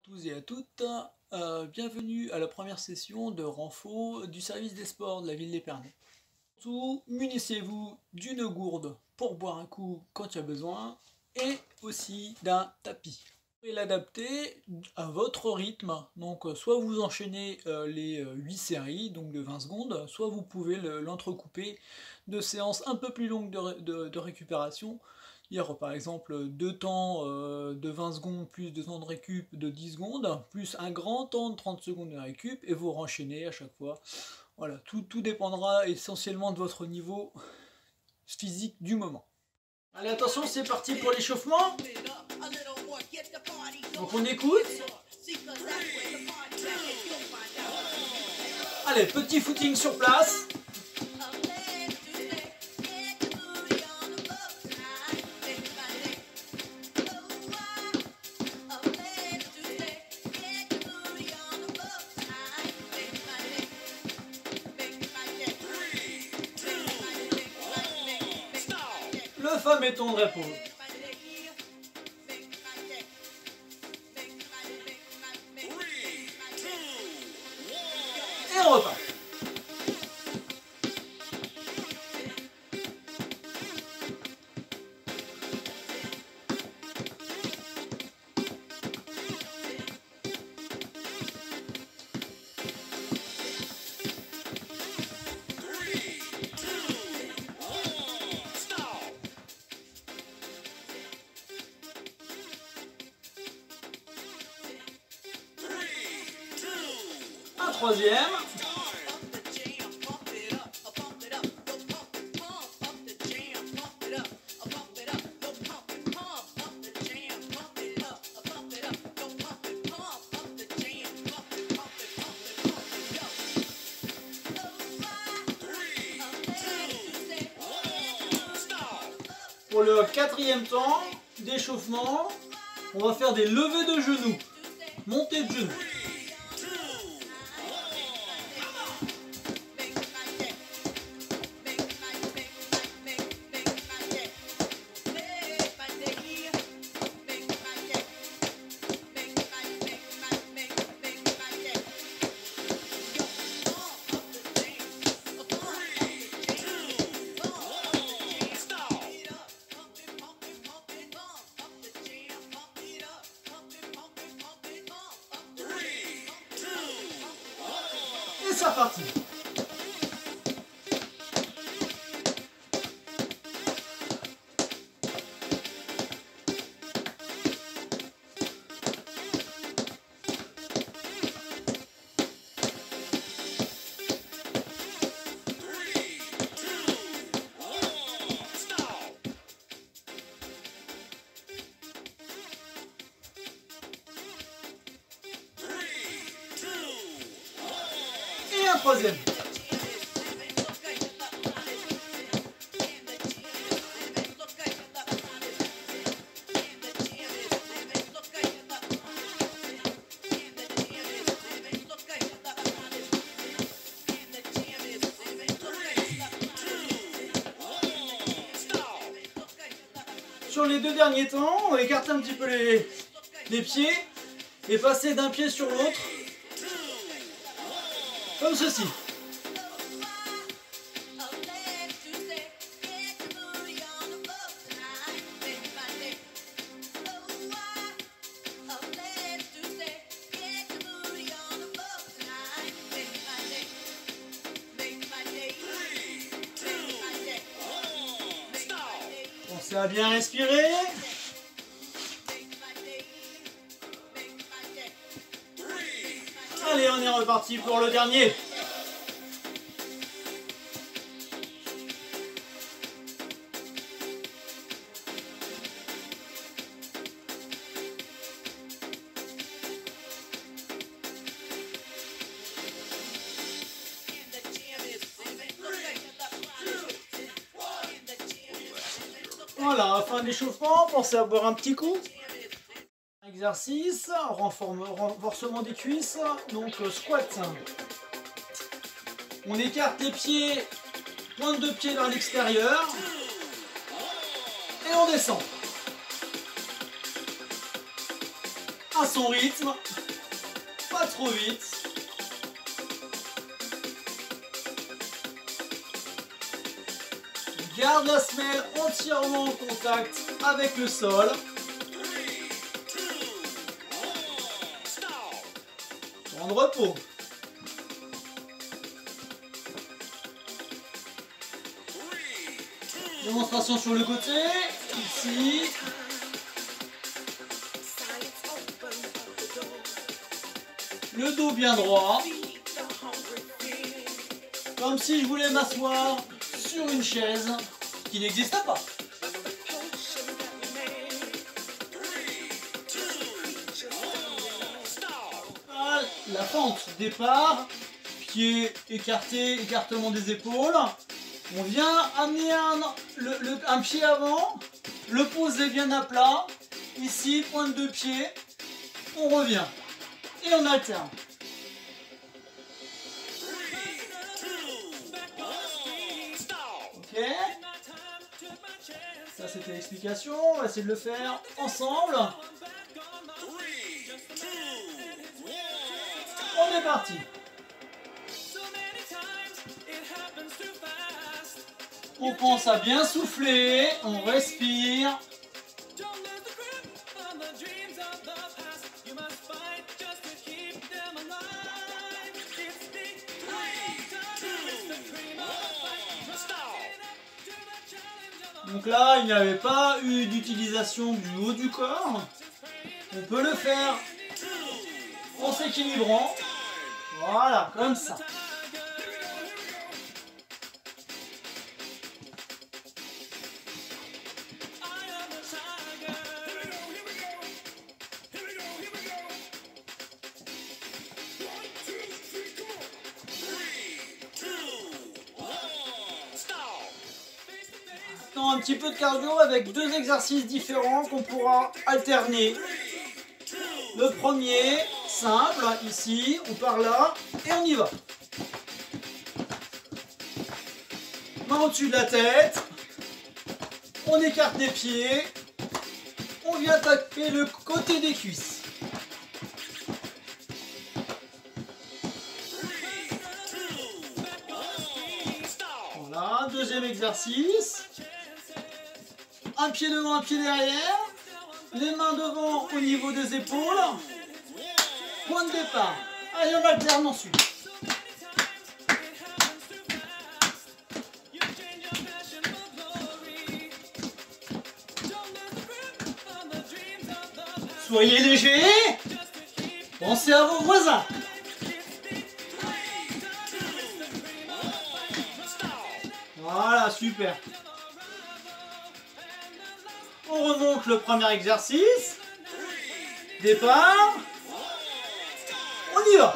Tous et à toutes, bienvenue à la première session de renfo du service des sports de la ville d'Épernay. Surtout, munissez-vous d'une gourde pour boire un coup quand il y a besoin et aussi d'un tapis. Vous pouvez l'adapter à votre rythme, donc soit vous enchaînez les 8 séries, donc de 20 secondes, soit vous pouvez l'entrecouper de séances un peu plus longues de récupération. Il y aura par exemple 2 temps de 20 secondes plus 2 temps de récup de 10 secondes, plus un grand temps de 30 secondes de récup, et vous renchaînez à chaque fois. Voilà, tout dépendra essentiellement de votre niveau physique du moment. Allez, attention, c'est parti pour l'échauffement. Donc on écoute. Allez, petit footing sur place. Le fameux temps de repos. Et on repart. Un troisième. Pour le quatrième temps d'échauffement, on va faire des levées de genoux, montées de genoux. Et c'est reparti. Et un troisième. Sur les deux derniers temps, on va écarter un petit peu les pieds et passer d'un pied sur l'autre, comme ceci. Pensez à bien respirer. Allez, on est reparti pour le dernier. Voilà, fin de l'échauffement, pensez à boire un petit coup. Exercice, renforcement des cuisses, donc squat. On écarte les pieds, pointe de pied vers l'extérieur. Et on descend. à son rythme, pas trop vite. Garde la semelle entièrement en contact avec le sol. Temps de repos. Démonstration sur le côté, ici. Le dos bien droit. Comme si je voulais m'asseoir sur une chaise qui n'existe pas. Voilà, la fente, départ, pied écarté, écartement des épaules. On vient amener un pied avant, le poser bien à plat. Ici, pointe de pied, on revient et on alterne. Ok. Ça c'était l'explication, on va essayer de le faire ensemble. On est parti. On pense à bien souffler, on respire. Donc là, il n'y avait pas eu d'utilisation du haut du corps. On peut le faire en s'équilibrant. Voilà, comme ça. Un petit peu de cardio avec deux exercices différents qu'on pourra alterner. Le premier, simple, ici, on part là et on y va. Main au-dessus de la tête, on écarte les pieds, on vient taper le côté des cuisses. Voilà, deuxième exercice. Un pied devant, un pied derrière. Les mains devant au niveau des épaules. Point de départ. Allez, on alterne ensuite. Soyez légers. Pensez à vos voisins. Voilà, super. On remonte le premier exercice. Départ. On y va.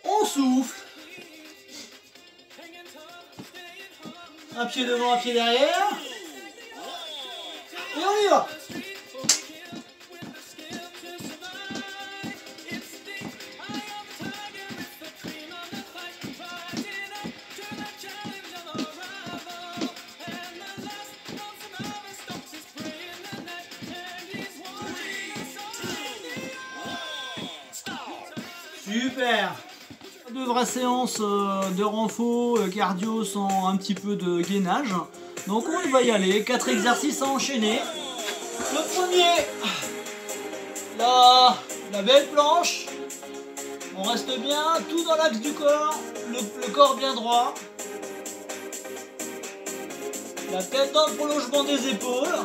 On souffle. Un pied devant, un pied derrière. Et on y va. Super. Deux vraies séances de renfo cardio sans un petit peu de gainage. Donc on va y aller, 4 exercices à enchaîner. Le premier, la belle planche. On reste bien, tout dans l'axe du corps, le corps bien droit. La tête dans le prolongement des épaules.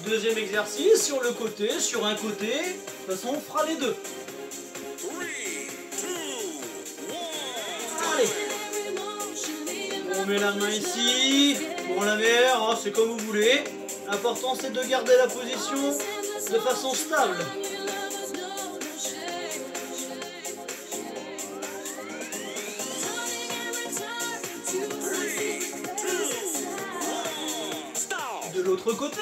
Deuxième exercice sur le côté, sur un côté. De toute façon, on fera les deux. Allez. On met la main ici. Pour la mer, hein, c'est comme vous voulez. L'important, c'est de garder la position de façon stable. l'autre côté.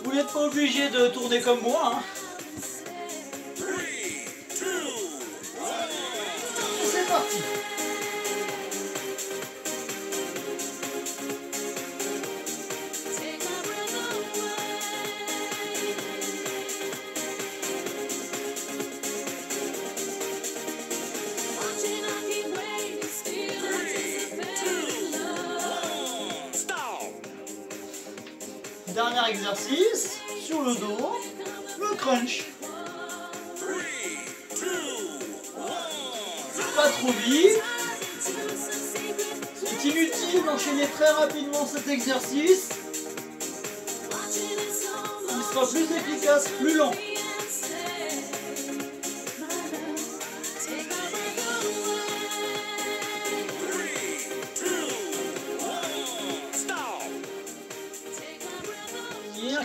Vous n'êtes pas obligé de tourner comme moi. Hein. Et c'est parti. Dernier exercice, sur le dos, le crunch. Pas trop vite. C'est inutile d'enchaîner très rapidement cet exercice. Il sera plus efficace, plus lent.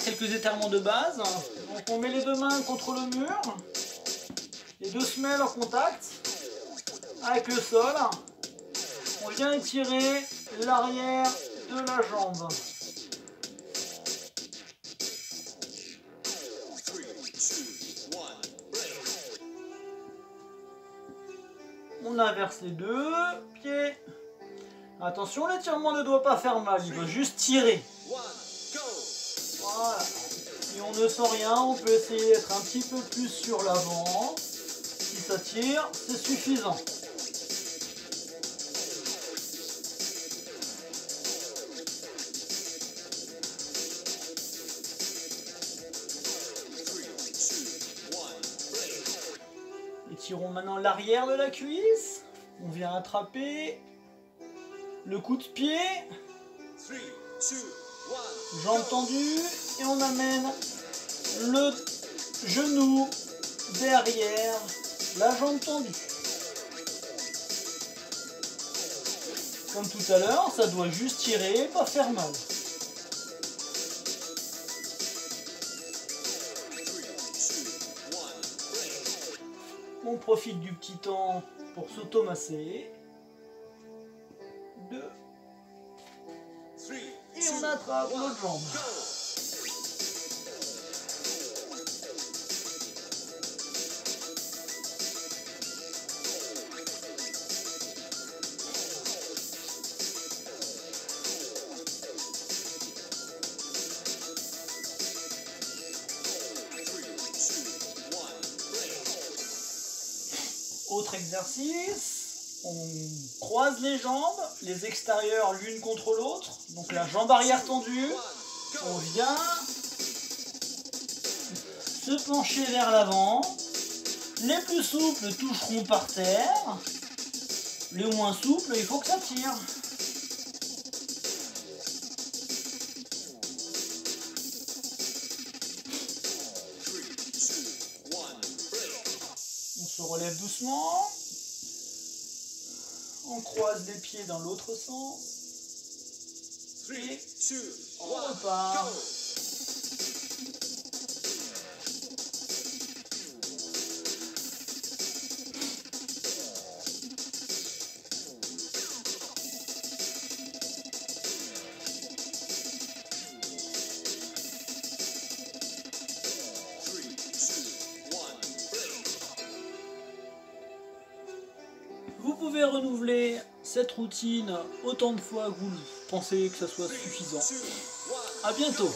Quelques étirements de base. Donc on met les deux mains contre le mur, les deux semelles en contact avec le sol. On vient étirer l'arrière de la jambe. On inverse les deux pieds. Attention, l'étirement ne doit pas faire mal, il doit juste tirer. Voilà. Si on ne sent rien, on peut essayer d'être un petit peu plus sur l'avant. Si ça tire, c'est suffisant. Étirons maintenant l'arrière de la cuisse. On vient attraper le coup de pied. Jambes tendues et on amène le genou derrière la jambe tendue. Comme tout à l'heure, ça doit juste tirer, pas faire mal. On profite du petit temps pour s'automasser. 2. Et on attrape l'autre jambe. Autre exercice, on croise les jambes, les extérieurs l'une contre l'autre, donc la jambe arrière tendue, on vient se pencher vers l'avant, les plus souples toucheront par terre, les moins souples, il faut que ça tire. On se relève doucement, on croise les pieds dans l'autre sens, et on repart. Vous pouvez renouveler cette routine autant de fois que vous pensez que ça soit suffisant. À bientôt.